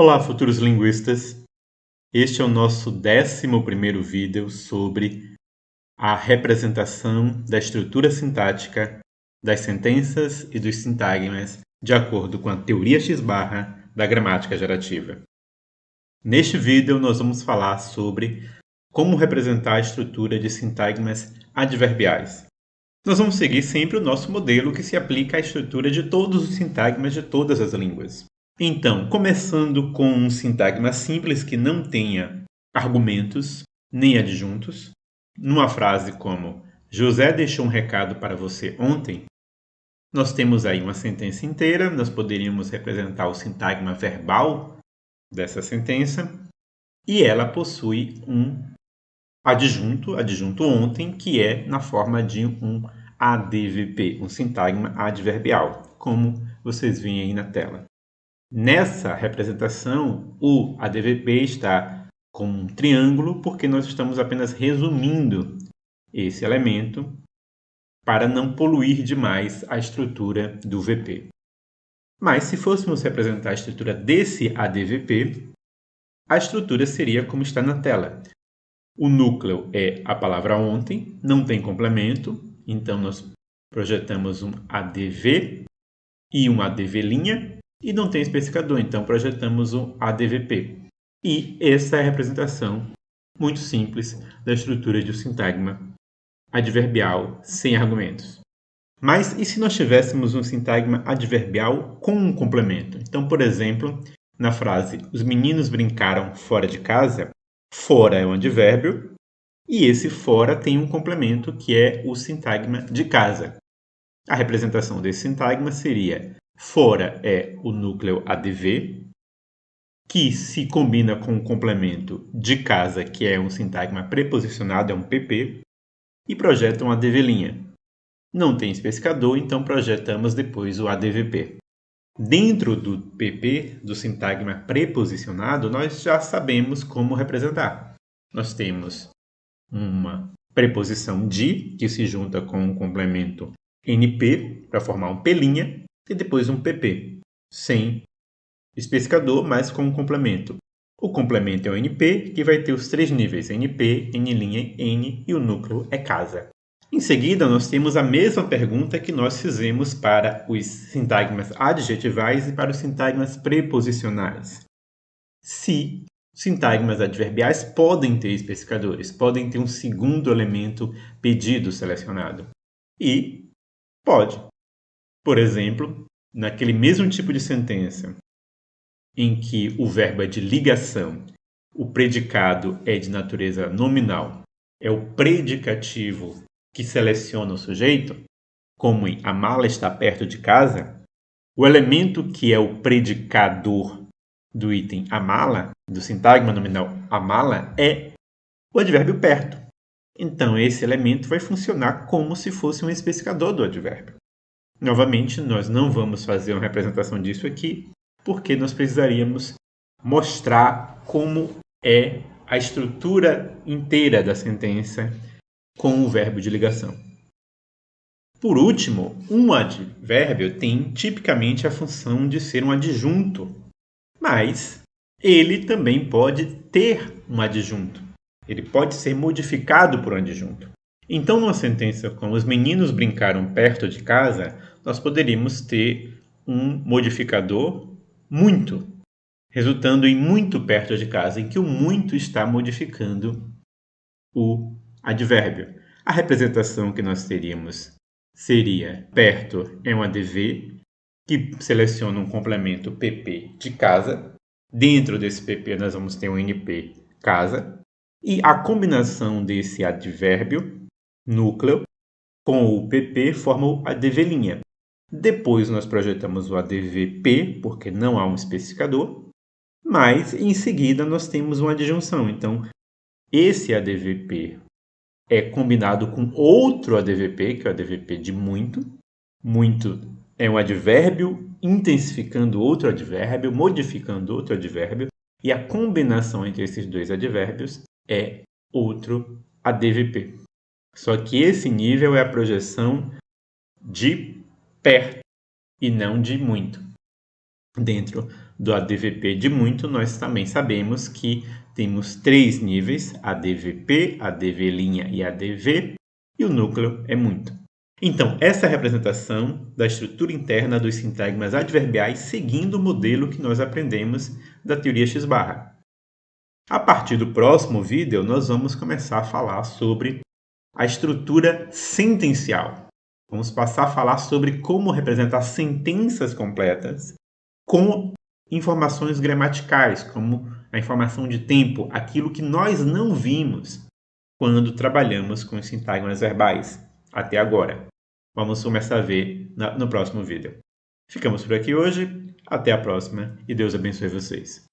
Olá, futuros linguistas! Este é o nosso 11º vídeo sobre a representação da estrutura sintática das sentenças e dos sintagmas de acordo com a teoria X# da gramática gerativa. Neste vídeo, nós vamos falar sobre como representar a estrutura de sintagmas adverbiais. Nós vamos seguir sempre o nosso modelo que se aplica à estrutura de todos os sintagmas de todas as línguas. Então, começando com um sintagma simples que não tenha argumentos nem adjuntos, numa frase como José deixou um recado para você ontem, nós temos aí uma sentença inteira, nós poderíamos representar o sintagma verbal dessa sentença, e ela possui um adjunto ontem, que é na forma de um ADVP, um sintagma adverbial, como vocês veem aí na tela. Nessa representação, o ADVP está com um triângulo, porque nós estamos apenas resumindo esse elemento para não poluir demais a estrutura do VP. Mas se fôssemos representar a estrutura desse ADVP, a estrutura seria como está na tela. O núcleo é a palavra ontem, não tem complemento, então nós projetamos um ADV e um ADV', e não tem especificador, então projetamos um ADVP. E essa é a representação muito simples da estrutura de um sintagma adverbial sem argumentos. Mas e se nós tivéssemos um sintagma adverbial com um complemento? Então, por exemplo, na frase os meninos brincaram fora de casa, fora é um advérbio, e esse fora tem um complemento que é o sintagma de casa. A representação desse sintagma seria fora é o núcleo ADV, que se combina com o complemento de casa, que é um sintagma preposicionado, é um PP, e projeta um ADV'. Não tem especificador, então projetamos depois o ADVP. Dentro do PP, do sintagma preposicionado, nós já sabemos como representar. Nós temos uma preposição de, que se junta com um complemento NP, para formar um P', e depois um PP, sem especificador, mas com um complemento. O complemento é o NP, que vai ter os 3 níveis, NP, N', N, e o núcleo é casa. Em seguida, nós temos a mesma pergunta que nós fizemos para os sintagmas adjetivais e para os sintagmas preposicionais. Se sintagmas adverbiais podem ter especificadores, podem ter um segundo elemento pedido selecionado. E pode. Por exemplo, naquele mesmo tipo de sentença em que o verbo é de ligação, o predicado é de natureza nominal, é o predicativo que seleciona o sujeito, como em a mala está perto de casa, o elemento que é o predicador do item a mala, do sintagma nominal a mala, é o advérbio perto. Então, esse elemento vai funcionar como se fosse um especificador do advérbio. Novamente, nós não vamos fazer uma representação disso aqui, porque nós precisaríamos mostrar como é a estrutura inteira da sentença com o verbo de ligação. Por último, um advérbio tem tipicamente a função de ser um adjunto, mas ele também pode ter um adjunto. Ele pode ser modificado por um adjunto. Então, numa sentença como os meninos brincaram perto de casa, nós poderíamos ter um modificador muito, resultando em muito perto de casa, em que o muito está modificando o advérbio. A representação que nós teríamos seria perto é um ADV, que seleciona um complemento PP de casa. Dentro desse PP nós vamos ter um NP casa. E a combinação desse advérbio, núcleo, com o PP forma o ADV'. Depois nós projetamos o ADVP, porque não há um especificador, mas em seguida nós temos uma adjunção. Então, esse ADVP é combinado com outro ADVP, que é o ADVP de muito. Muito é um advérbio intensificando outro advérbio, modificando outro advérbio, e a combinação entre esses dois advérbios é outro ADVP. Só que esse nível é a projeção de perto e não de muito. Dentro do ADVP de muito, nós também sabemos que temos 3 níveis, ADVP, ADV' e ADV, e o núcleo é muito. Então, essa é a representação da estrutura interna dos sintagmas adverbiais seguindo o modelo que nós aprendemos da teoria X-barra. A partir do próximo vídeo, nós vamos começar a falar sobre a estrutura sentencial. Vamos passar a falar sobre como representar sentenças completas com informações gramaticais, como a informação de tempo, aquilo que nós não vimos quando trabalhamos com os sintagmas verbais até agora. Vamos começar a ver no próximo vídeo. Ficamos por aqui hoje, até a próxima e Deus abençoe vocês.